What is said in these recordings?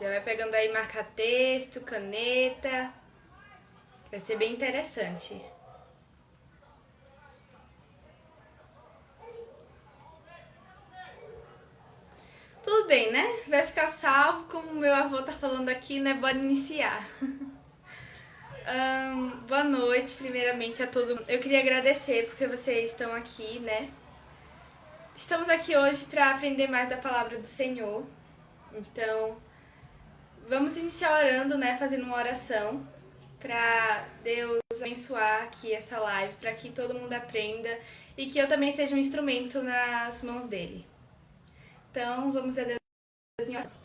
Já vai pegando aí marca-texto, caneta. Vai ser bem interessante. Tudo bem, né? Vai ficar salvo, como o meu avô tá falando aqui, né? Bora iniciar. Boa noite, primeiramente, a todo mundo. Eu queria agradecer porque vocês estão aqui, né? Estamos aqui hoje para aprender mais da palavra do Senhor. Então, vamos iniciar orando, né? Fazendo uma oração para Deus abençoar aqui essa live, para que todo mundo aprenda e que eu também seja um instrumento nas mãos dele. Então, vamos a Deus em oração.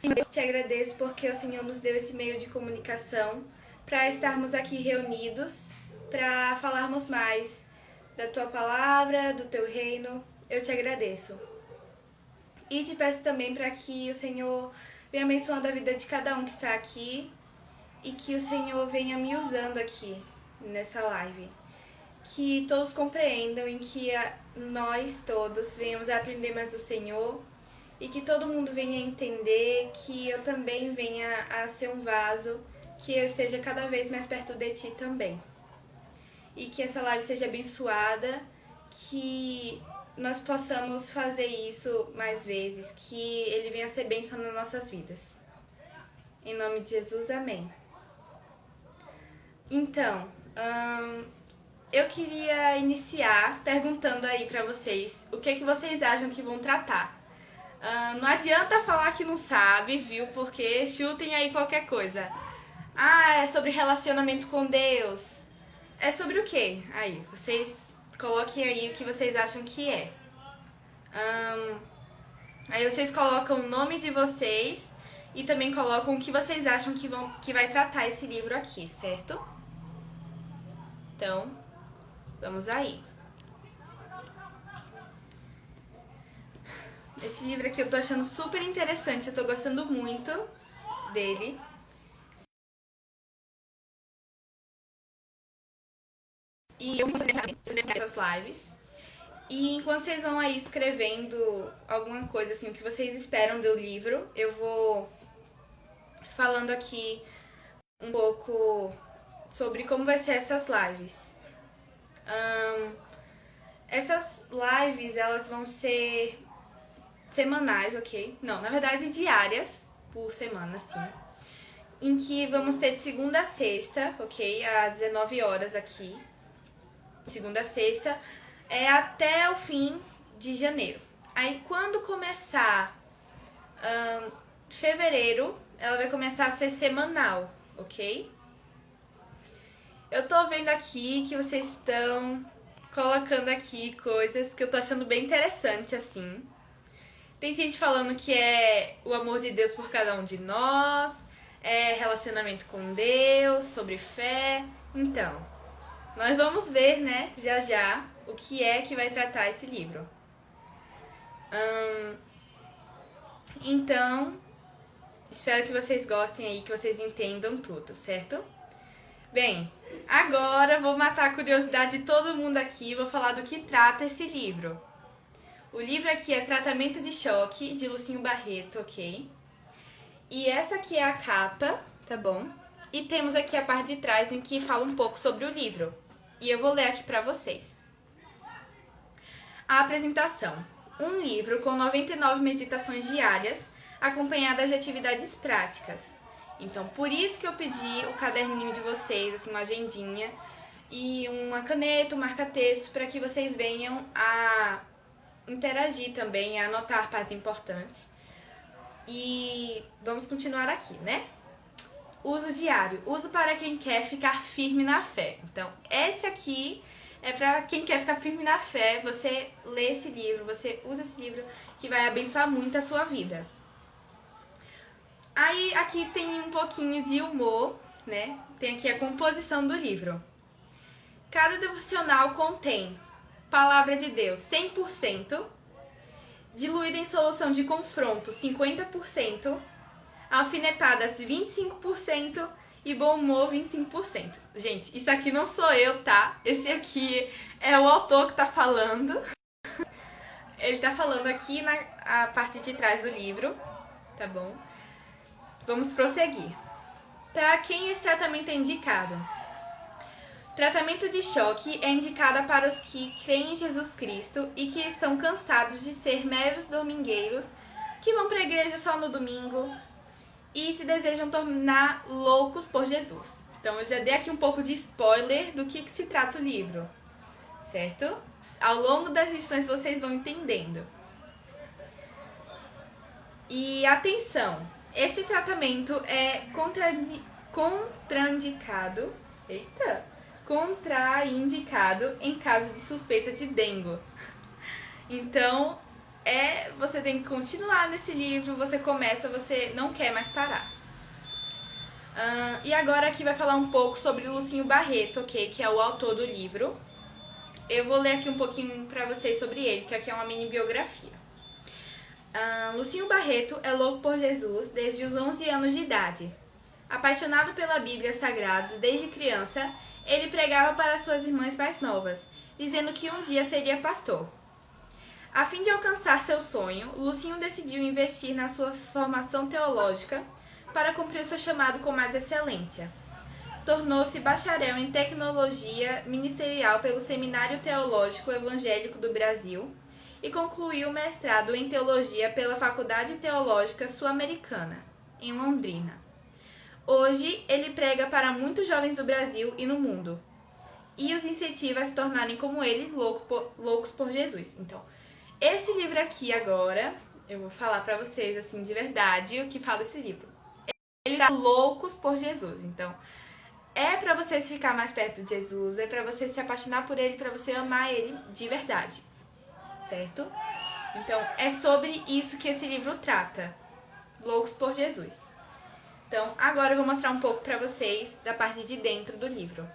Senhor, eu te agradeço porque o Senhor nos deu esse meio de comunicação para estarmos aqui reunidos, para falarmos mais da tua palavra, do teu reino. Eu te agradeço. E te peço também para que o Senhor venha abençoando a vida de cada um que está aqui e que o Senhor venha me usando aqui nessa live. Que todos compreendam e que nós todos venhamos a aprender mais do Senhor e que todo mundo venha a entender que eu também venha a ser um vaso, que eu esteja cada vez mais perto de ti também. E que essa live seja abençoada, que nós possamos fazer isso mais vezes, que ele venha a ser bênção nas nossas vidas. Em nome de Jesus, amém. Então, eu queria iniciar perguntando aí pra vocês o que vocês acham que vão tratar. Não adianta falar que não sabe, viu? Porque chutem aí qualquer coisa. Ah, é sobre relacionamento com Deus. É sobre o quê? Aí, vocês coloquem aí o que vocês acham que é. Aí vocês colocam o nome de vocês e também colocam o que vocês acham que vai tratar esse livro aqui, certo? Então, vamos aí. Esse livro aqui eu tô achando super interessante, eu tô gostando muito dele. E eu vou fazer essas lives. E enquanto vocês vão aí escrevendo alguma coisa assim, o que vocês esperam do livro, eu vou falando aqui um pouco sobre como vai ser essas lives. Essas lives, elas vão ser semanais, ok? Não, na verdade diárias, por semana, sim. Em que vamos ter de segunda a sexta, ok? Às 19 horas aqui. Segunda a sexta. Até o fim de janeiro. Aí quando começar fevereiro, ela vai começar a ser semanal, ok? Eu tô vendo aqui que vocês estão colocando aqui coisas que eu tô achando bem interessante, assim. Tem gente falando que é o amor de Deus por cada um de nós, é relacionamento com Deus, sobre fé. Então, nós vamos ver, né, já, o que é que vai tratar esse livro. Então, espero que vocês gostem aí, que vocês entendam tudo, certo? Bem, agora vou matar a curiosidade de todo mundo aqui e vou falar do que trata esse livro. O livro aqui é Tratamento de Choque, de Lucinho Barreto, ok? E essa aqui é a capa, tá bom? E temos aqui a parte de trás em que fala um pouco sobre o livro. E eu vou ler aqui pra vocês. A apresentação. Um livro com 99 meditações diárias, acompanhadas de atividades práticas. Então, por isso que eu pedi o caderninho de vocês, assim, uma agendinha e uma caneta, um marca-texto, para que vocês venham a interagir também, a anotar partes importantes. E vamos continuar aqui, né? Uso diário. Uso para quem quer ficar firme na fé. Então, esse aqui é para quem quer ficar firme na fé. Você lê esse livro, você usa esse livro que vai abençoar muito a sua vida. Aí, aqui tem um pouquinho de humor, né? Tem aqui a composição do livro. Cada devocional contém Palavra de Deus 100%, diluída em solução de confronto 50%, alfinetadas 25% e bom humor 25%. Gente, isso aqui não sou eu, tá? Esse aqui é o autor que tá falando. Ele tá falando aqui na parte de trás do livro. tá bom? Vamos prosseguir. Para quem esse tratamento é indicado? Tratamento de choque é indicado para os que creem em Jesus Cristo e que estão cansados de ser meros domingueiros que vão para a igreja só no domingo e se desejam tornar loucos por Jesus. Então, eu já dei aqui um pouco de spoiler do que se trata o livro, certo? Ao longo das lições vocês vão entendendo. E atenção, esse tratamento é contraindicado em caso de suspeita de dengue. Então, você tem que continuar nesse livro, você começa, você não quer mais parar. E agora aqui vai falar um pouco sobre o Lucinho Barreto, ok? Que é o autor do livro. Eu vou ler aqui um pouquinho pra vocês sobre ele, que aqui é uma mini biografia. Lucinho Barreto é louco por Jesus desde os 11 anos de idade. Apaixonado pela Bíblia Sagrada desde criança, ele pregava para suas irmãs mais novas, dizendo que um dia seria pastor. A fim de alcançar seu sonho, Lucinho decidiu investir na sua formação teológica para cumprir seu chamado com mais excelência. Tornou-se bacharel em teologia ministerial pelo Seminário Teológico Evangélico do Brasil e concluiu o mestrado em teologia pela Faculdade Teológica Sul-Americana, em Londrina. Hoje, ele prega para muitos jovens do Brasil e no mundo e os incentiva a se tornarem como ele, loucos por Jesus. Então, esse livro aqui agora, eu vou falar pra vocês assim de verdade o que fala esse livro. Ele dá loucos por Jesus. Então, é pra você ficar mais perto de Jesus, é pra você se apaixonar por ele, pra você amar ele de verdade. Certo? Então, é sobre isso que esse livro trata. Loucos por Jesus. Então, agora eu vou mostrar um pouco pra vocês da parte de dentro do livro.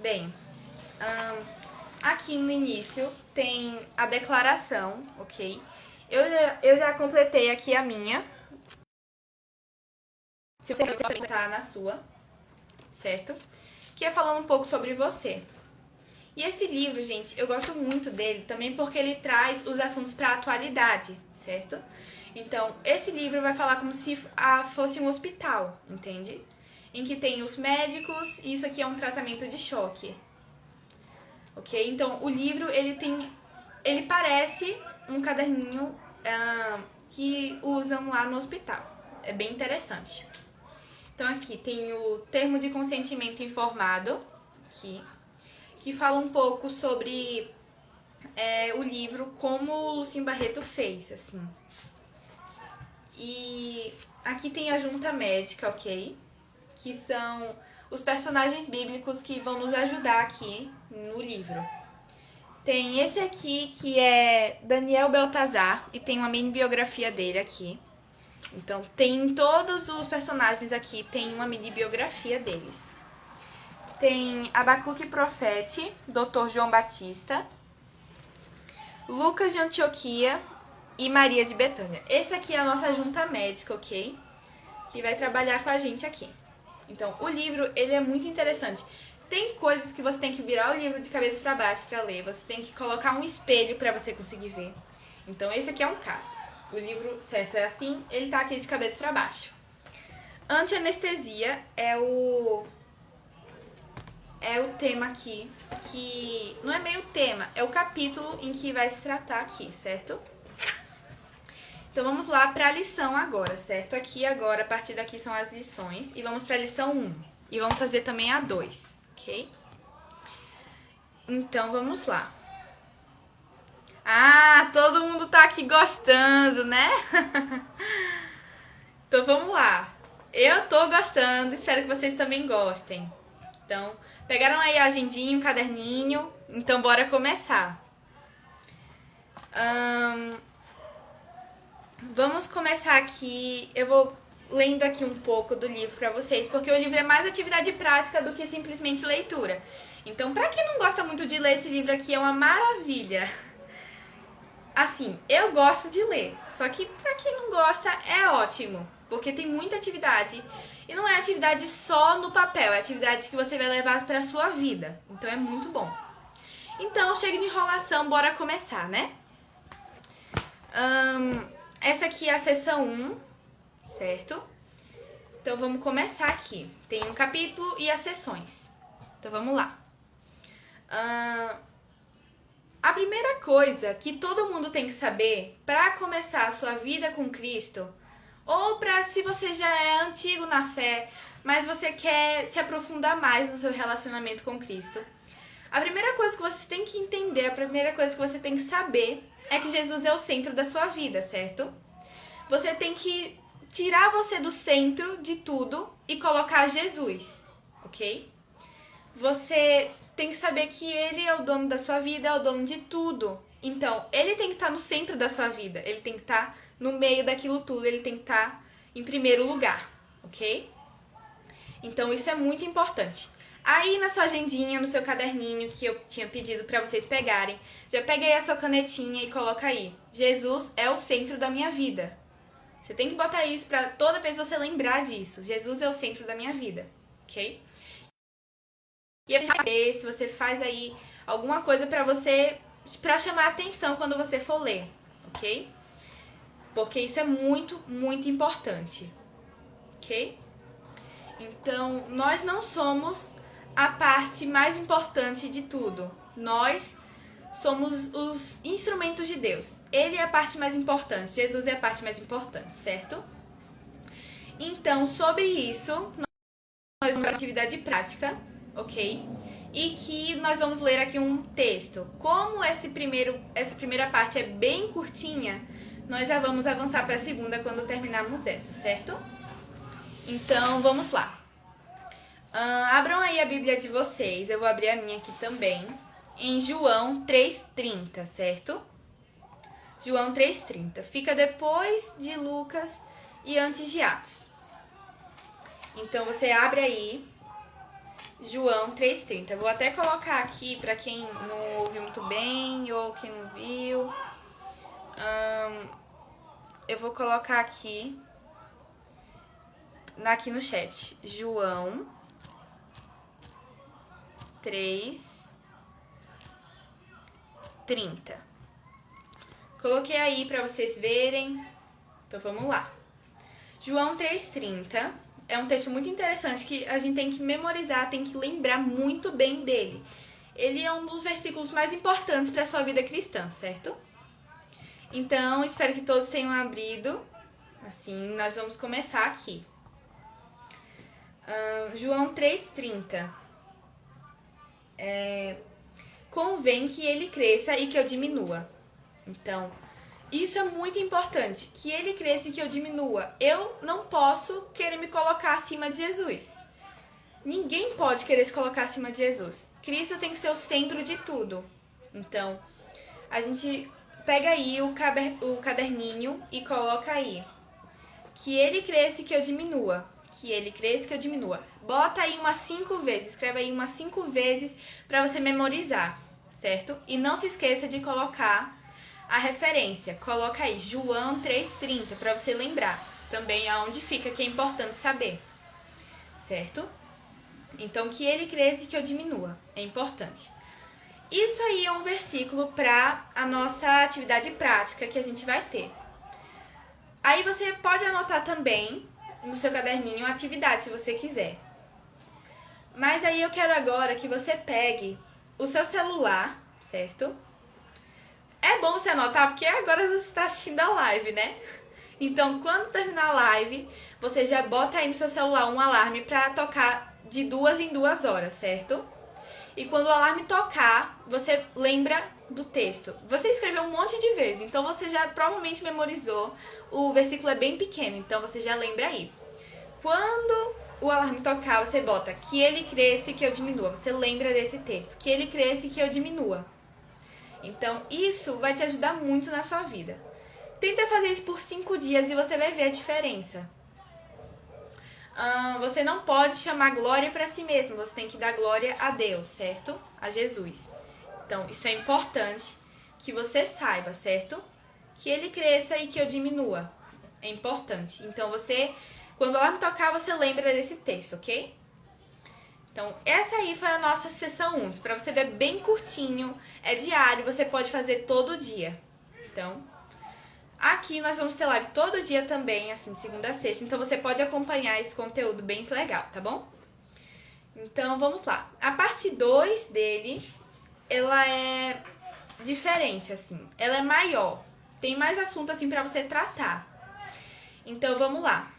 Bem, aqui no início tem a declaração, ok? Eu já completei aqui a minha. Se você completar na sua, certo? Que é falando um pouco sobre você. E esse livro, gente, eu gosto muito dele também porque ele traz os assuntos para a atualidade, certo? Então, esse livro vai falar como se fosse um hospital, entende? Em que tem os médicos e isso aqui é um tratamento de choque. Ok? Então, o livro, ele parece um caderninho que usam lá no hospital. É bem interessante. Então, aqui tem o termo de consentimento informado, aqui, que fala um pouco sobre o livro, como o Lucinho Barreto fez, assim. E aqui tem a junta médica, ok? Que são os personagens bíblicos que vão nos ajudar aqui no livro. Tem esse aqui que é Daniel Beltazar e tem uma mini biografia dele aqui. Então, tem todos os personagens aqui, tem uma mini biografia deles. Tem Abacuque Profete, Dr. João Batista, Lucas de Antioquia e Maria de Betânia. Esse aqui é a nossa junta médica, ok? Que vai trabalhar com a gente aqui. Então, o livro, ele é muito interessante. Tem coisas que você tem que virar o livro de cabeça para baixo para ler. Você tem que colocar um espelho para você conseguir ver. Então, esse aqui é um caso. O livro certo é assim, ele tá aqui de cabeça para baixo. Anti-anestesia é o tema aqui, que não é meio tema, é o capítulo em que vai se tratar aqui, certo? Então vamos lá para a lição agora, certo? Aqui agora, a partir daqui são as lições e vamos para a lição 1. E vamos fazer também a 2, ok? Então vamos lá. Ah, todo mundo tá aqui gostando, né? Então vamos lá. Eu tô gostando, espero que vocês também gostem. Então, pegaram aí a agendinha, o caderninho? Então bora começar. Vamos começar aqui. Eu vou lendo aqui um pouco do livro pra vocês, porque o livro é mais atividade prática do que simplesmente leitura. Então, pra quem não gosta muito de ler, esse livro aqui é uma maravilha. Assim, eu gosto de ler, só que pra quem não gosta é ótimo, porque tem muita atividade. E não é atividade só no papel, é atividade que você vai levar pra sua vida. Então é muito bom. Então, chega de enrolação, bora começar, né? essa aqui é a sessão 1, certo? Então vamos começar aqui. Tem um capítulo e as sessões. Então vamos lá. A primeira coisa que todo mundo tem que saber para começar a sua vida com Cristo, ou para se você já é antigo na fé, mas você quer se aprofundar mais no seu relacionamento com Cristo, a primeira coisa que você tem que entender, a primeira coisa que você tem que saber é que Jesus é o centro da sua vida, certo? Você tem que tirar você do centro de tudo e colocar Jesus, ok? Você tem que saber que ele é o dono da sua vida, é o dono de tudo. Então, ele tem que estar no centro da sua vida, ele tem que estar no meio daquilo tudo, ele tem que estar em primeiro lugar, ok? Então, isso é muito importante. Aí, na sua agendinha, no seu caderninho que eu tinha pedido para vocês pegarem, já peguei a sua canetinha e coloca aí. Jesus é o centro da minha vida. Você tem que botar isso para toda vez você lembrar disso. Jesus é o centro da minha vida, ok? E se você faz aí alguma coisa para chamar a atenção quando você for ler, ok? Porque isso é muito, muito importante, ok? Então, nós não somos a parte mais importante de tudo. Nós somos os instrumentos de Deus. Ele é a parte mais importante. Jesus é a parte mais importante, certo? Então, sobre isso, nós vamos para uma atividade prática, ok? E que nós vamos ler aqui um texto. Como essa primeira parte é bem curtinha, nós já vamos avançar para a segunda quando terminarmos essa, certo? Então, vamos lá. Abram aí a Bíblia de vocês, eu vou abrir a minha aqui também, em João 3,30, certo? João 3,30. Fica depois de Lucas e antes de Atos. Então, você abre aí, João 3,30. Vou até colocar aqui para quem não ouviu muito bem ou quem não viu. Eu vou colocar aqui no chat. João 3,30. Coloquei aí para vocês verem. Então vamos lá. João 3,30 é um texto muito interessante que a gente tem que memorizar, tem que lembrar muito bem dele. Ele é um dos versículos mais importantes para a sua vida cristã, certo? Então, espero que todos tenham abrido. Assim, nós vamos começar aqui. João 3,30. Convém que ele cresça e que eu diminua. Então, isso é muito importante, que ele cresça e que eu diminua. Eu não posso querer me colocar acima de Jesus. Ninguém pode querer se colocar acima de Jesus. Cristo tem que ser o centro de tudo. Então, a gente pega aí o caderninho e coloca aí. Que ele cresça e que eu diminua. Que ele cresça e que eu diminua. Bota aí umas 5 vezes, escreve aí umas 5 vezes para você memorizar, certo? E não se esqueça de colocar a referência. Coloca aí, João 3,30, para você lembrar também aonde fica, que é importante saber, certo? Então, que ele cresça e que eu diminua, é importante. Isso aí é um versículo para a nossa atividade prática que a gente vai ter. Aí você pode anotar também no seu caderninho a atividade, se você quiser. Mas aí eu quero agora que você pegue o seu celular, certo? É bom você anotar, porque agora você está assistindo a live, né? Então, quando terminar a live, você já bota aí no seu celular um alarme para tocar de 2 em 2 horas, certo? E quando o alarme tocar, você lembra do texto. Você escreveu um monte de vezes, então você já provavelmente memorizou. O versículo é bem pequeno, então você já lembra aí. Quando o alarme tocar, você bota que ele cresça e que eu diminua. Você lembra desse texto, que ele cresça e que eu diminua. Então, isso vai te ajudar muito na sua vida. Tenta fazer isso por 5 dias e você vai ver a diferença. Você não pode chamar glória para si mesmo, você tem que dar glória a Deus, certo? A Jesus. Então, isso é importante que você saiba, certo? Que ele cresça e que eu diminua. É importante. Então, quando o alarme tocar, você lembra desse texto, ok? Então, essa aí foi a nossa sessão 1. Para você ver bem curtinho, é diário, você pode fazer todo dia. Então, Aqui nós vamos ter live todo dia também, assim, de segunda a sexta. Então você pode acompanhar esse conteúdo bem legal, tá bom? Então vamos lá. A parte 2 dele, ela é diferente, assim. Ela é maior. Tem mais assunto, assim, pra você tratar. Então vamos lá.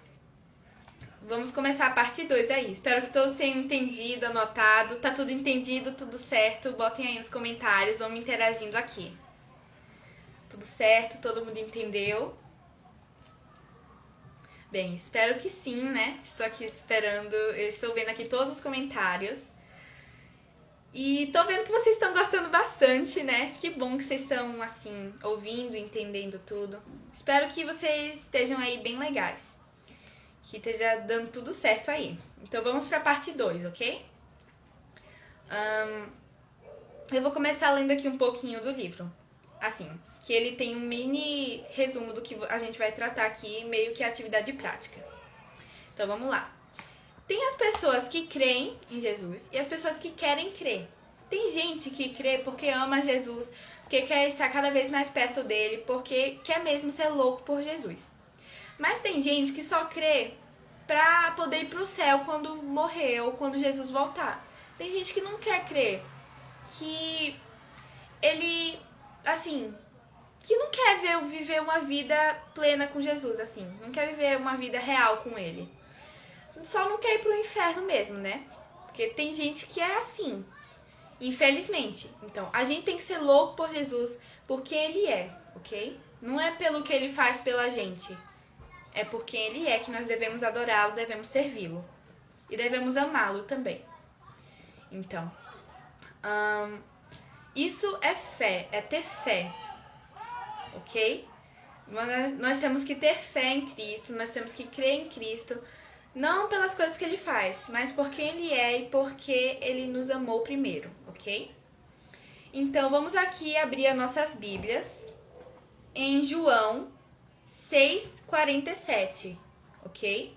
Vamos começar a parte 2 aí. Espero que todos tenham entendido, anotado. Tá tudo entendido, tudo certo? Botem aí nos comentários, vamos interagindo aqui. Tudo certo? Todo mundo entendeu? Bem, espero que sim, né? Estou aqui esperando, eu estou vendo aqui todos os comentários. E tô vendo que vocês estão gostando bastante, né? Que bom que vocês estão, assim, ouvindo, entendendo tudo. Espero que vocês estejam aí bem legais. Que esteja dando tudo certo aí. Então vamos pra parte 2, ok? Eu vou começar lendo aqui um pouquinho do livro. Assim, que ele tem um mini resumo do que a gente vai tratar aqui, meio que atividade prática. Então vamos lá. Tem as pessoas que creem em Jesus e as pessoas que querem crer. Tem gente que crê porque ama Jesus, porque quer estar cada vez mais perto dele, porque quer mesmo ser louco por Jesus. Mas tem gente que só crê pra poder ir pro céu quando morrer ou quando Jesus voltar. Tem gente que não quer crer, que ele, assim, que não quer viver uma vida plena com Jesus, assim. Não quer viver uma vida real com ele. Só não quer ir pro inferno mesmo, né? Porque tem gente que é assim, infelizmente. Então, a gente tem que ser louco por Jesus porque ele é, ok? Não é pelo que ele faz pela gente. É porque ele é que nós devemos adorá-lo, devemos servi-lo. E devemos amá-lo também. Então, isso é fé, é ter fé, ok? Nós temos que ter fé em Cristo, nós temos que crer em Cristo, não pelas coisas que ele faz, mas porque ele é e porque ele nos amou primeiro, ok? Então, vamos aqui abrir as nossas Bíblias em João 6:47, ok?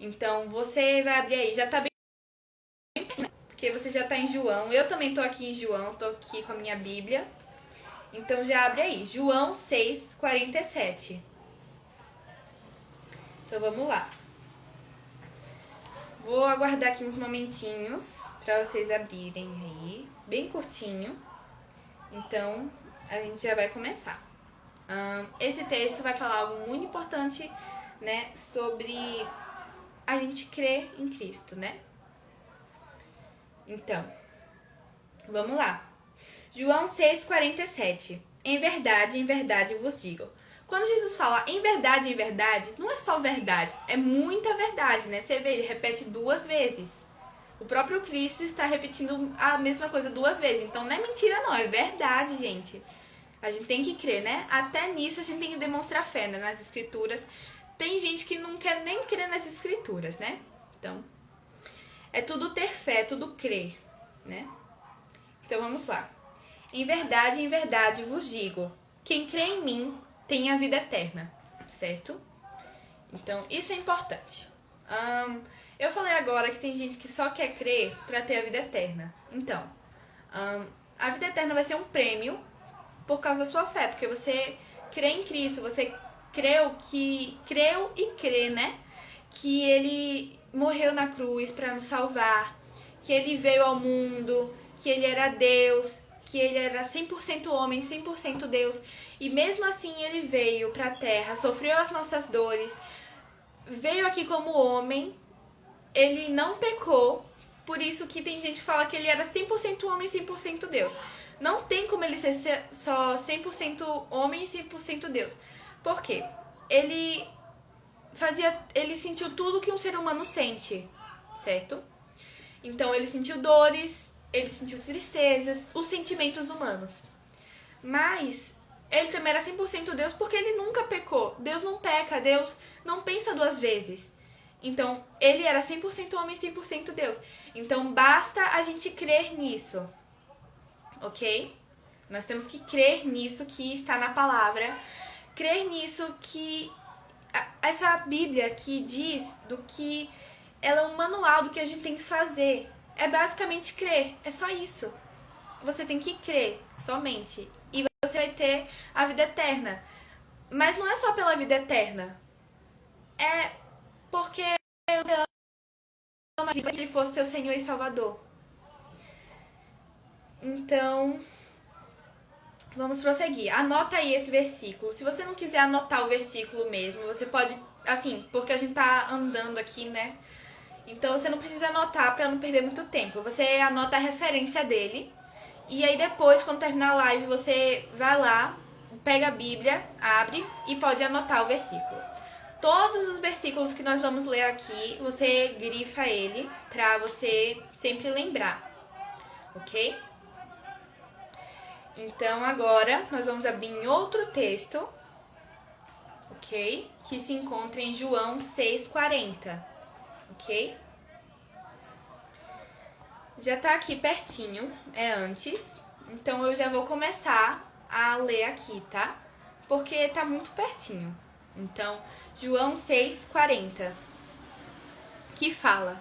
Então, você vai abrir aí, já tá bem, porque você já tá em João. Eu também tô aqui em João, tô aqui com a minha Bíblia. Então, já abre aí, João 6:47. Então, vamos lá. Vou aguardar aqui uns momentinhos pra vocês abrirem aí, bem curtinho. Então, a gente já vai começar. Esse texto vai falar algo muito importante, né, sobre a gente crer em Cristo, né? Então, vamos lá. João 6:47. Em verdade vos digo. Quando Jesus fala em verdade, não é só verdade, é muita verdade, né? Você vê, ele repete 2 vezes. O próprio Cristo está repetindo a mesma coisa 2 vezes. Então não é mentira não, é verdade, gente. A gente tem que crer, né? Até nisso a gente tem que demonstrar fé, né? Nas escrituras. Tem gente que não quer nem crer nas escrituras, né? Então, é tudo ter fé, é tudo crer, né? Então vamos lá. Em verdade vos digo, quem crê em mim tem a vida eterna, certo? Então, isso é importante. Eu falei agora que tem gente que só quer crer pra ter a vida eterna. Então, a vida eterna vai ser um prêmio por causa da sua fé, porque você crê em Cristo, você creu e crê, né? Que ele morreu na cruz pra nos salvar, que ele veio ao mundo, que ele era Deus, que ele era 100% homem, 100% Deus, e mesmo assim ele veio pra terra, sofreu as nossas dores, veio aqui como homem, ele não pecou, por isso que tem gente que fala que ele era 100% homem e 100% Deus. Não tem como ele ser só 100% homem e 100% Deus. Por quê? Ele sentiu tudo que um ser humano sente, certo? Então ele sentiu dores, ele sentiu tristezas, os sentimentos humanos. Mas ele também era 100% Deus porque ele nunca pecou. Deus não peca, Deus não pensa 2 vezes. Então, ele era 100% homem e 100% Deus. Então, basta a gente crer nisso, ok? Nós temos que crer nisso que está na palavra. Crer nisso que essa Bíblia que diz do que ela é um manual do que a gente tem que fazer. É basicamente crer, é só isso. Você tem que crer somente e você vai ter a vida eterna. Mas não é só pela vida eterna. É porque você ama que ele fosse seu Senhor e Salvador. Então, vamos prosseguir. Anota aí esse versículo. Se você não quiser anotar o versículo mesmo, você pode, assim, porque a gente tá andando aqui, né? Então você não precisa anotar pra não perder muito tempo. Você anota a referência dele. E aí depois, quando terminar a live, você vai lá, pega a Bíblia, abre e pode anotar o versículo. Todos os versículos que nós vamos ler aqui, você grifa ele pra você sempre lembrar. Ok? Então agora nós vamos abrir em outro texto, ok? Que se encontra em João 6,40, ok? Já tá aqui pertinho, é antes, então eu já vou começar a ler aqui, tá? Porque tá muito pertinho. Então, João 6,40, que fala: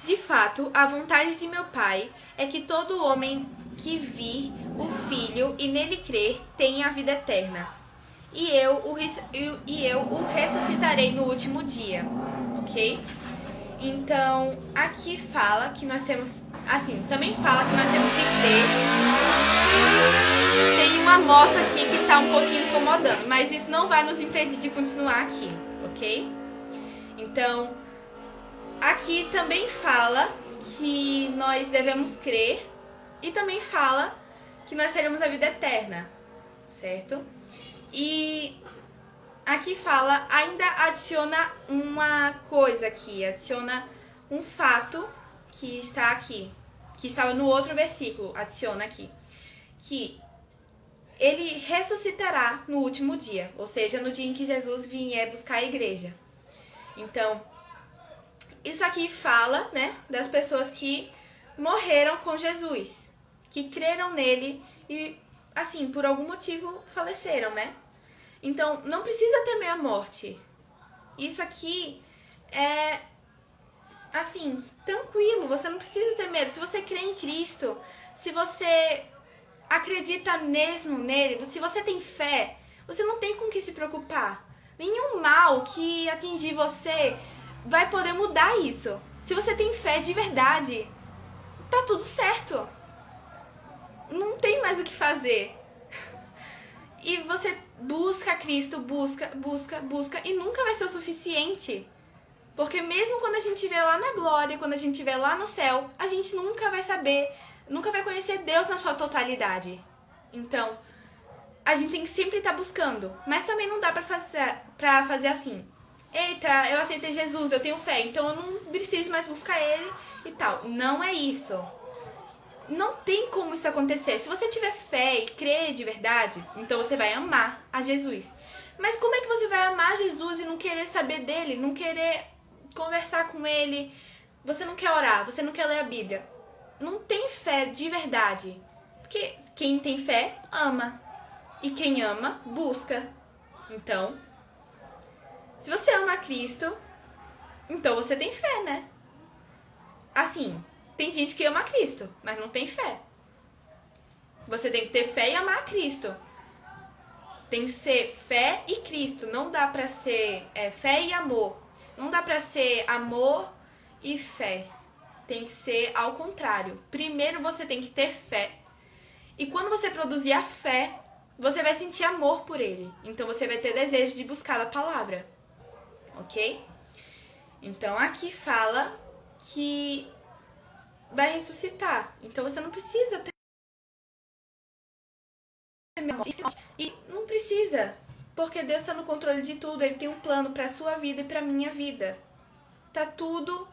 de fato, a vontade de meu Pai é que todo homem que vir o Filho e nele crer tenha a vida eterna. E eu o ressuscitarei no último dia, ok? Então, aqui fala que nós temos... Assim, também fala que nós temos que crer. Tem uma moto aqui que tá um pouquinho incomodando, mas isso não vai nos impedir de continuar aqui, ok? Então, aqui também fala que nós devemos crer e também fala que nós teremos a vida eterna, certo? E aqui fala, ainda adiciona uma coisa aqui, adiciona um fato que está aqui, que estava no outro versículo, adiciona aqui, que ele ressuscitará no último dia, ou seja, no dia em que Jesus vier buscar a igreja. Então, isso aqui fala, né, das pessoas que morreram com Jesus, que creram nele e, assim, por algum motivo faleceram, né? Então, não precisa temer a morte. Isso aqui é, assim, tranquilo, você não precisa ter medo. Se você crê em Cristo, se você acredita mesmo nele, se você tem fé, você não tem com o que se preocupar. Nenhum mal que atingir você vai poder mudar isso. Se você tem fé de verdade, tá tudo certo. Não tem mais o que fazer. E você busca Cristo, busca, e nunca vai ser o suficiente. Porque mesmo quando a gente estiver lá na glória, quando a gente estiver lá no céu, a gente nunca vai saber, nunca vai conhecer Deus na sua totalidade. Então, a gente tem que sempre estar buscando. Mas também não dá pra fazer assim. Eita, eu aceitei Jesus, eu tenho fé, então eu não preciso mais buscar ele e tal. Não é isso. Não tem como isso acontecer. Se você tiver fé e crer de verdade, então você vai amar a Jesus. Mas como é que você vai amar Jesus e não querer saber dele, não querer conversar com ele? Você não quer orar, você não quer ler a Bíblia. Não tem fé de verdade. Porque quem tem fé, ama. E quem ama, busca. Então, se você ama Cristo, então você tem fé, né? Assim... Tem gente que ama Cristo, mas não tem fé. Você tem que ter fé e amar a Cristo. Tem que ser fé e Cristo. Não dá pra ser fé e amor. Não dá pra ser amor e fé. Tem que ser ao contrário. Primeiro você tem que ter fé. E quando você produzir a fé, você vai sentir amor por ele. Então você vai ter desejo de buscar a palavra. Ok? Então aqui fala que... vai ressuscitar. Então você não precisa ter... E não precisa. Porque Deus está no controle de tudo. Ele tem um plano para a sua vida e para a minha vida. Tá tudo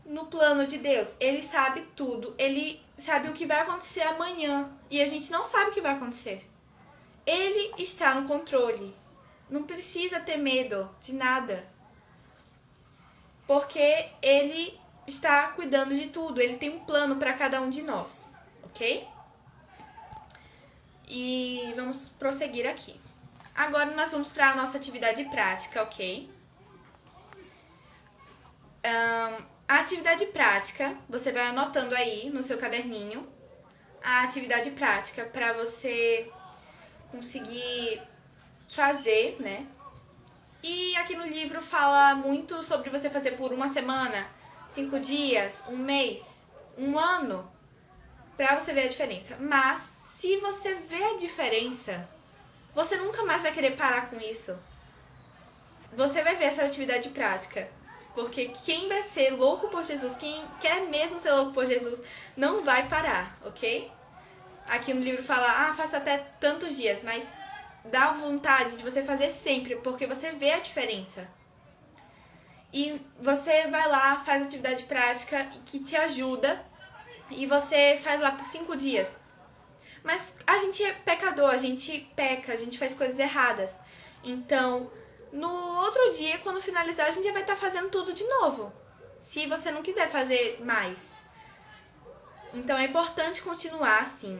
no plano de Deus. Ele sabe tudo. Ele sabe o que vai acontecer amanhã. E a gente não sabe o que vai acontecer. Ele está no controle. Não precisa ter medo de nada. Porque ele... está cuidando de tudo. Ele tem um plano para cada um de nós, ok? E vamos prosseguir aqui. Agora nós vamos para a nossa atividade prática, ok? A atividade prática, você vai anotando aí no seu caderninho a atividade prática para você conseguir fazer, né? E aqui no livro fala muito sobre você fazer por uma semana, 5 dias, um mês, um ano, pra você ver a diferença. Mas se você vê a diferença, você nunca mais vai querer parar com isso. Você vai ver essa atividade prática. Porque quem vai ser louco por Jesus, quem quer mesmo ser louco por Jesus, não vai parar, ok? Aqui no livro fala, faça até tantos dias, mas dá vontade de você fazer sempre, porque você vê a diferença. E você vai lá, faz atividade prática que te ajuda, e você faz lá por 5 dias. Mas a gente é pecador, a gente peca, a gente faz coisas erradas. Então, no outro dia, quando finalizar, a gente já vai estar fazendo tudo de novo. Se você não quiser fazer mais. Então, é importante continuar assim.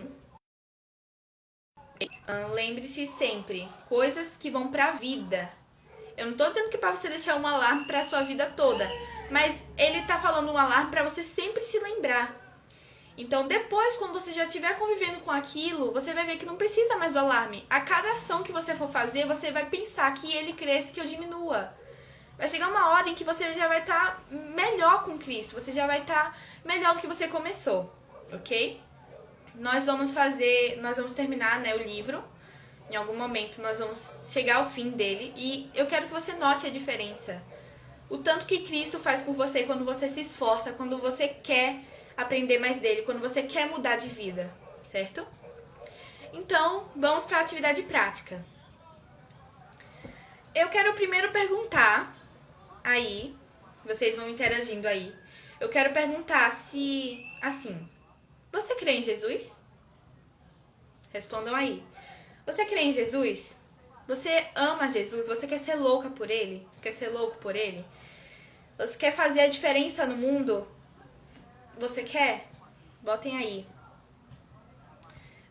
Lembre-se sempre, coisas que vão pra vida. Eu não tô dizendo que é pra você deixar um alarme pra sua vida toda. Mas ele tá falando um alarme pra você sempre se lembrar. Então, depois, quando você já estiver convivendo com aquilo, você vai ver que não precisa mais do alarme. A cada ação que você for fazer, você vai pensar que ele cresce, que eu diminua. Vai chegar uma hora em que você já vai estar melhor com Cristo. Você já vai estar melhor do que você começou, ok? Nós vamos terminar, né, o livro. Em algum momento, nós vamos chegar ao fim dele. E eu quero que você note a diferença. O tanto que Cristo faz por você quando você se esforça, quando você quer aprender mais dele, quando você quer mudar de vida, certo? Então, vamos para a atividade prática. Eu quero primeiro perguntar aí, vocês vão interagindo aí. Eu quero perguntar se, assim, você crê em Jesus? Respondam aí. Você crê em Jesus? Você ama Jesus? Você quer ser louca por ele? Você quer ser louco por ele? Você quer fazer a diferença no mundo? Você quer? Botem aí.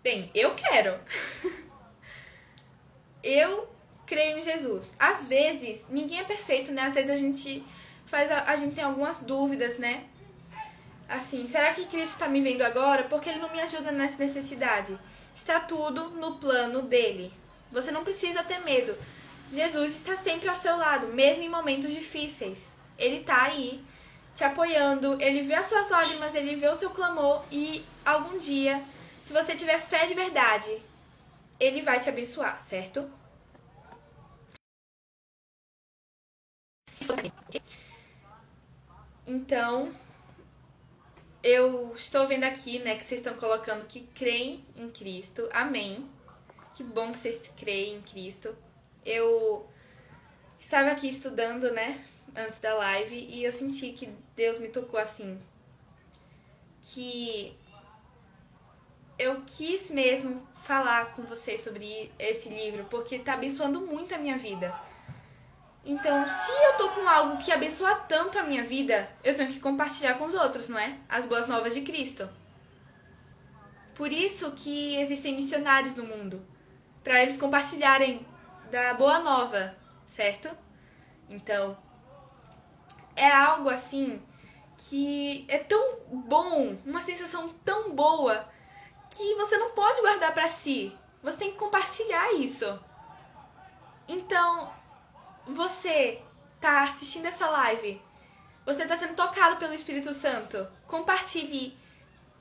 Bem, eu quero. Eu creio em Jesus. Às vezes, ninguém é perfeito, né? Às vezes a gente tem algumas dúvidas, né? Assim, será que Cristo está me vendo agora? Porque ele não me ajuda nessa necessidade. Está tudo no plano dele. Você não precisa ter medo. Jesus está sempre ao seu lado, mesmo em momentos difíceis. Ele está aí te apoiando, ele vê as suas lágrimas, ele vê o seu clamor e algum dia, se você tiver fé de verdade, ele vai te abençoar, certo? Então, eu estou vendo aqui, né, que vocês estão colocando que creem em Cristo. Amém. Que bom que vocês creem em Cristo. Eu estava aqui estudando, né, antes da live, e eu senti que Deus me tocou assim, que eu quis mesmo falar com vocês sobre esse livro, porque tá abençoando muito a minha vida. Então, se eu tô com algo que abençoa tanto a minha vida, eu tenho que compartilhar com os outros, não é? As boas novas de Cristo. Por isso que existem missionários no mundo, para eles compartilharem da boa nova, certo? Então, é algo assim que é tão bom, uma sensação tão boa, que você não pode guardar pra si. Você tem que compartilhar isso. Então, você tá assistindo essa live, você tá sendo tocado pelo Espírito Santo, compartilhe.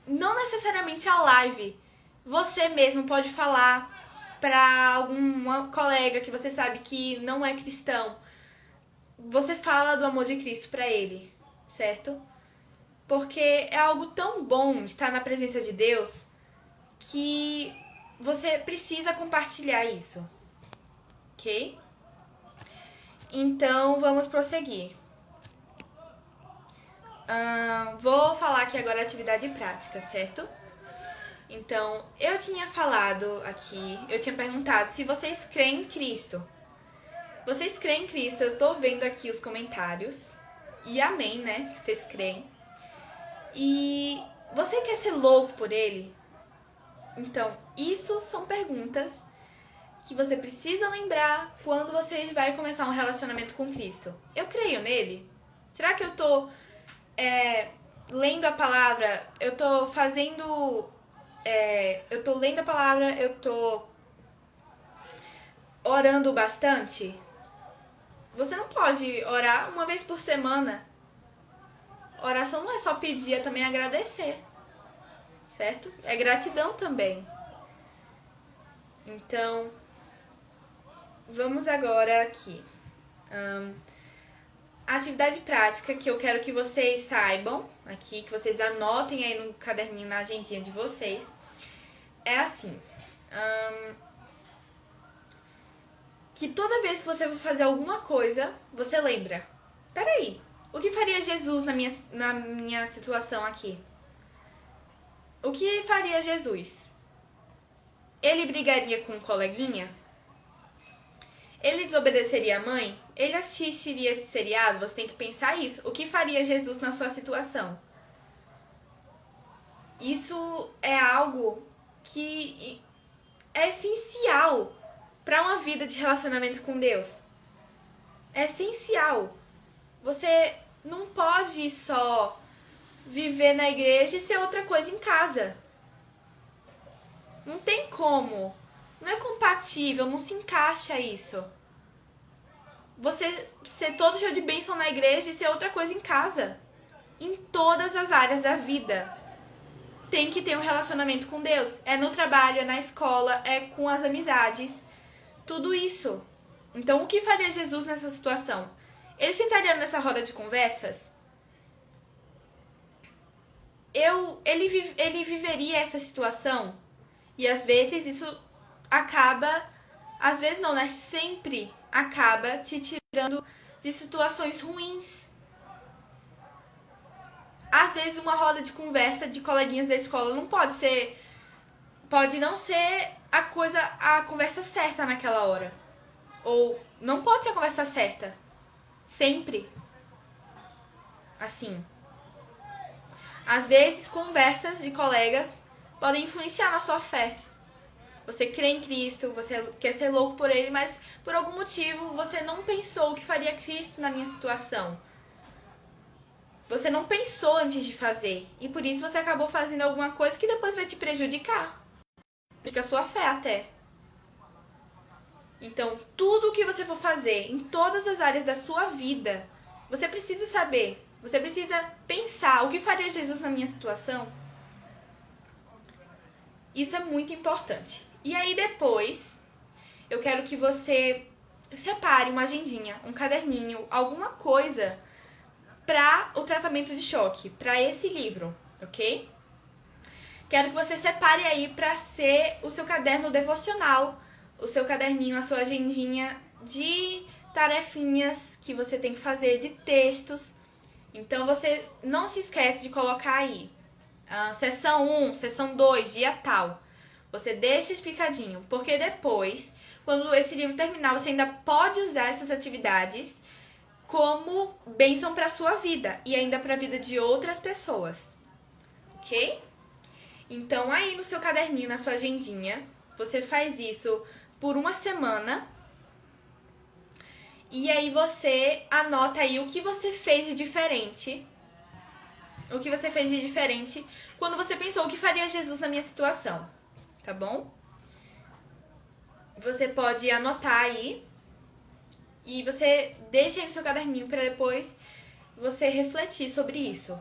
Não necessariamente a live. Você mesmo pode falar pra algum colega que você sabe que não é cristão. Você fala do amor de Cristo pra ele, certo? Porque é algo tão bom estar na presença de Deus que você precisa compartilhar isso, ok? Então, vamos prosseguir. Vou falar aqui agora a atividade prática, certo? Então, eu tinha falado aqui, eu tinha perguntado se vocês creem em Cristo. Vocês creem em Cristo? Eu tô vendo aqui os comentários. E amém, né? Que vocês creem. E você quer ser louco por ele? Então, isso são perguntas que você precisa lembrar quando você vai começar um relacionamento com Cristo. Eu creio nele? Será que eu tô lendo a palavra? Eu tô fazendo... eu tô lendo a palavra, eu tô orando bastante? Você não pode orar uma vez por semana. Oração não é só pedir, é também agradecer, certo? É gratidão também. Então, vamos agora aqui. A atividade prática que eu quero que vocês saibam aqui, que vocês anotem aí no caderninho, na agendinha de vocês, é assim. Que toda vez que você for fazer alguma coisa, você lembra. Peraí, o que faria Jesus na minha situação aqui? O que faria Jesus? Ele brigaria com um coleguinha? Ele desobedeceria a mãe? Ele assistiria esse seriado? Você tem que pensar isso. O que faria Jesus na sua situação? Isso é algo que é essencial para uma vida de relacionamento com Deus. É essencial. Você não pode só viver na igreja e ser outra coisa em casa. Não tem como. Não é compatível, não se encaixa isso. Você ser todo cheio de bênção na igreja e ser outra coisa em casa. Em todas as áreas da vida. Tem que ter um relacionamento com Deus. É no trabalho, é na escola, é com as amizades. Tudo isso. Então, o que faria Jesus nessa situação? Ele sentaria nessa roda de conversas? Ele viveria essa situação? E às vezes isso acaba... Às vezes não, né? Sempre acaba te tirando de situações ruins. Às vezes uma roda de conversa de coleguinhas da escola não pode ser... Pode não ser a conversa certa naquela hora. Ou não pode ser a conversa certa. Sempre. Assim. Às vezes, conversas de colegas podem influenciar na sua fé. Você crê em Cristo, você quer ser louco por Ele, mas por algum motivo você não pensou o que faria Cristo na minha situação. Você não pensou antes de fazer. E por isso você acabou fazendo alguma coisa que depois vai te prejudicar. Prejudica a sua fé até. Então, tudo o que você for fazer em todas as áreas da sua vida, você precisa saber. Você precisa pensar o que faria Jesus na minha situação. Isso é muito importante. E aí depois, eu quero que você separe uma agendinha, um caderninho, alguma coisa para o tratamento de choque, para esse livro, ok? Quero que você separe aí para ser o seu caderno devocional, o seu caderninho, a sua agendinha de tarefinhas que você tem que fazer, de textos. Então você não se esquece de colocar aí sessão 1, sessão 2, dia tal. Você deixa explicadinho, porque depois, quando esse livro terminar, você ainda pode usar essas atividades como bênção para a sua vida e ainda para a vida de outras pessoas, ok? Então aí no seu caderninho, na sua agendinha, você faz isso por uma semana e aí você anota aí o que você fez de diferente. O que você fez de diferente quando você pensou o que faria Jesus na minha situação, tá bom? Você pode anotar aí e você deixa aí no seu caderninho para depois você refletir sobre isso.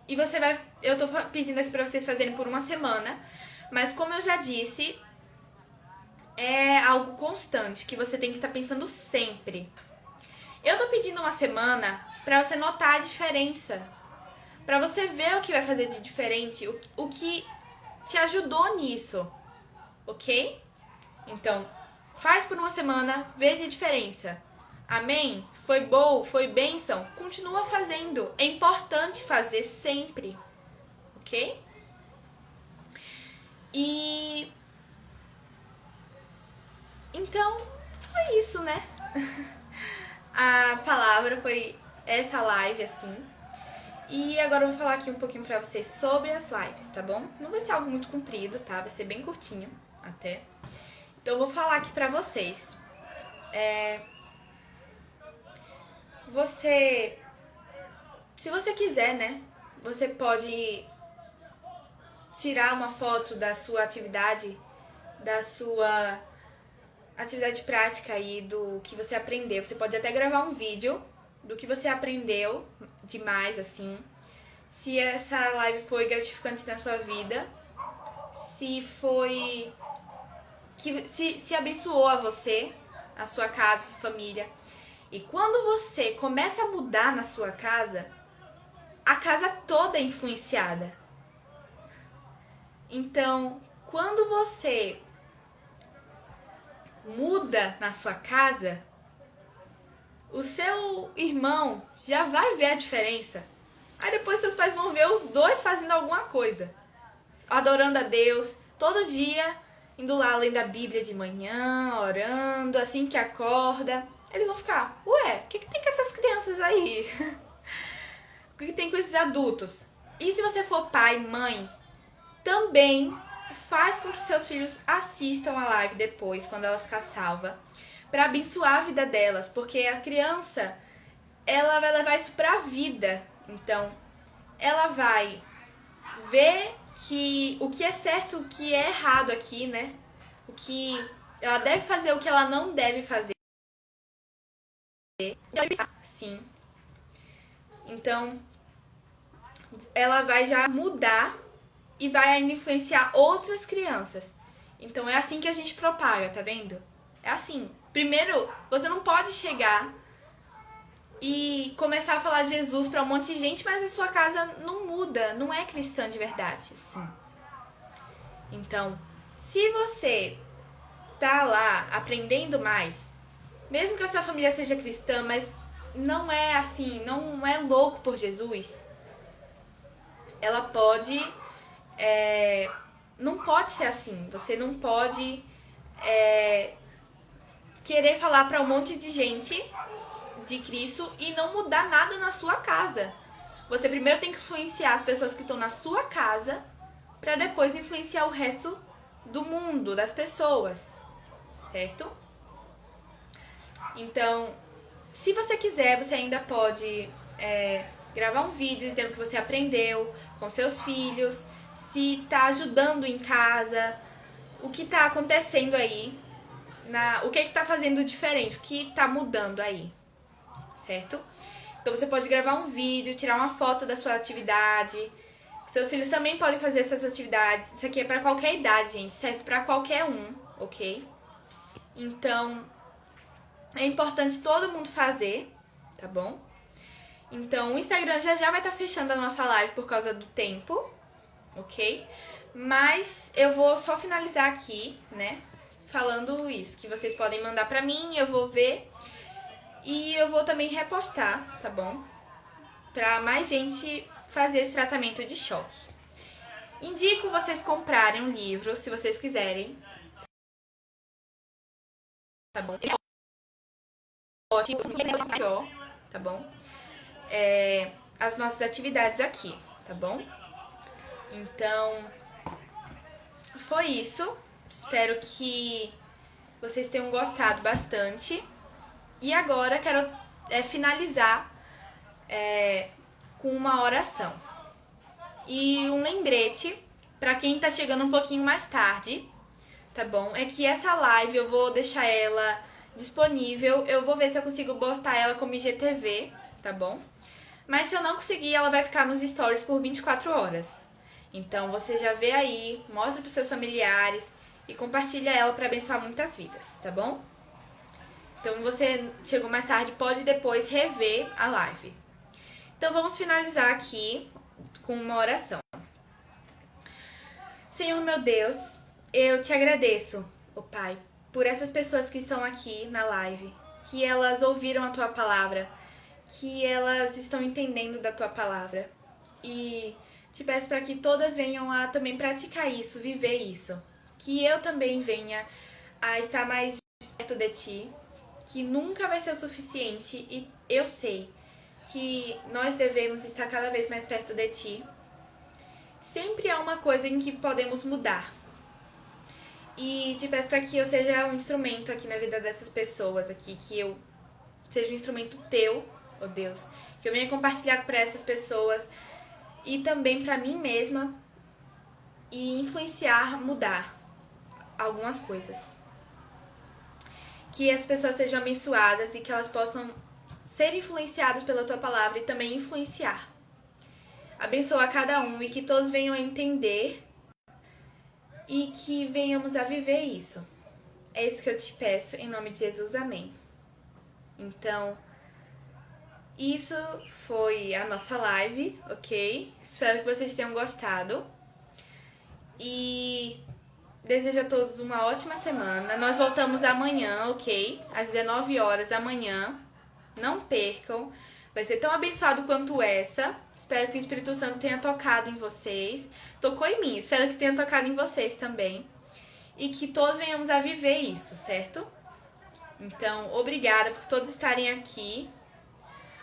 E você vai... Eu tô pedindo aqui pra vocês fazerem por uma semana, mas como eu já disse, é algo constante, que você tem que estar pensando sempre. Eu tô pedindo uma semana pra você notar a diferença, pra você ver o que vai fazer de diferente, o que te ajudou nisso, ok? Então, faz por uma semana, veja a diferença. Amém? Foi bom? Foi bênção? Continua fazendo. É importante fazer sempre. Ok? E... Então, foi isso, né? A palavra foi essa live, assim. E agora eu vou falar aqui um pouquinho pra vocês sobre as lives, tá bom? Não vai ser algo muito comprido, tá? Vai ser bem curtinho, até. Então eu vou falar aqui pra vocês. Se você quiser, né, você pode tirar uma foto da sua atividade, da sua atividade prática aí do que você aprendeu. Você pode até gravar um vídeo do que você aprendeu demais, assim. Se essa live foi gratificante na sua vida, se foi... se abençoou a você, a sua casa, a sua família. E quando você começa a mudar na sua casa, a casa toda é influenciada. Então, quando você muda na sua casa, o seu irmão já vai ver a diferença. Aí depois seus pais vão ver os dois fazendo alguma coisa. Adorando a Deus, todo dia, indo lá lendo a Bíblia de manhã, orando, assim que acorda. Eles vão ficar, ué, o que tem com essas crianças aí? O que tem com esses adultos? E se você for pai, mãe, também faz com que seus filhos assistam a live depois, quando ela ficar salva, para abençoar a vida delas, porque a criança, ela vai levar isso pra vida. Então, ela vai ver que o que é certo, o que é errado aqui, né? O que ela deve fazer, o que ela não deve fazer. Sim. Então, ela vai já mudar e vai ainda influenciar outras crianças. Então, é assim que a gente propaga, tá vendo? É assim. Primeiro, você não pode chegar e começar a falar de Jesus pra um monte de gente, mas a sua casa não muda, não é cristã de verdade, assim. Então, se você tá lá aprendendo mais, mesmo que a sua família seja cristã, mas não é assim, não é louco por Jesus, ela pode... não pode ser assim. Você não pode querer falar pra um monte de gente de Cristo e não mudar nada na sua casa. Você primeiro tem que influenciar as pessoas que estão na sua casa pra depois influenciar o resto do mundo, das pessoas, certo? Então, se você quiser, você ainda pode gravar um vídeo dizendo que você aprendeu com seus filhos, se tá ajudando em casa, o que tá acontecendo aí, o que tá fazendo diferente, o que tá mudando aí, certo? Então você pode gravar um vídeo, tirar uma foto da sua atividade. Seus filhos também podem fazer essas atividades. Isso aqui é pra qualquer idade, gente, serve pra qualquer um, ok? Então, é importante todo mundo fazer, tá bom? Então, o Instagram já vai estar fechando a nossa live por causa do tempo, ok? Mas eu vou só finalizar aqui, né, falando isso, que vocês podem mandar pra mim, eu vou ver e eu vou também repostar, tá bom? Pra mais gente fazer esse tratamento de choque. Indico vocês comprarem um livro, se vocês quiserem, tá bom? Maior, tá bom? As nossas atividades aqui, tá bom? Então, foi isso. Espero que vocês tenham gostado bastante. E agora quero finalizar com uma oração. E um lembrete pra quem tá chegando um pouquinho mais tarde, tá bom? É que essa live eu vou deixar ela disponível. Eu vou ver se eu consigo botar ela como IGTV, tá bom? Mas se eu não conseguir, ela vai ficar nos stories por 24 horas. Então você já vê aí, mostra pros seus familiares e compartilha ela pra abençoar muitas vidas, tá bom? Então você chegou mais tarde, pode depois rever a live. Então vamos finalizar aqui com uma oração. Senhor meu Deus, eu te agradeço, ó Pai, por essas pessoas que estão aqui na live, que elas ouviram a Tua palavra, que elas estão entendendo da Tua palavra. E te peço para que todas venham a também praticar isso, viver isso. Que eu também venha a estar mais perto de Ti, que nunca vai ser o suficiente e eu sei que nós devemos estar cada vez mais perto de Ti. Sempre há uma coisa em que podemos mudar. E te peço para que eu seja um instrumento aqui na vida dessas pessoas aqui, que eu seja um instrumento Teu, ó Deus, que eu venha compartilhar para essas pessoas e também para mim mesma e influenciar, mudar algumas coisas. que as pessoas sejam abençoadas e que elas possam ser influenciadas pela tua palavra e também influenciar. Abençoa cada um e que todos venham a entender e que venhamos a viver isso. É isso que eu te peço, em nome de Jesus, amém. Então, isso foi a nossa live, ok? Espero que vocês tenham gostado. E desejo a todos uma ótima semana. Nós voltamos amanhã, ok? Às 19 horas amanhã. Não percam. Vai ser tão abençoado quanto essa. Espero que o Espírito Santo tenha tocado em vocês. Tocou em mim, espero que tenha tocado em vocês também. E que todos venhamos a viver isso, certo? Então, obrigada por todos estarem aqui.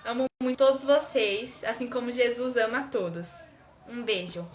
Amo muito todos vocês, assim como Jesus ama a todos. Um beijo.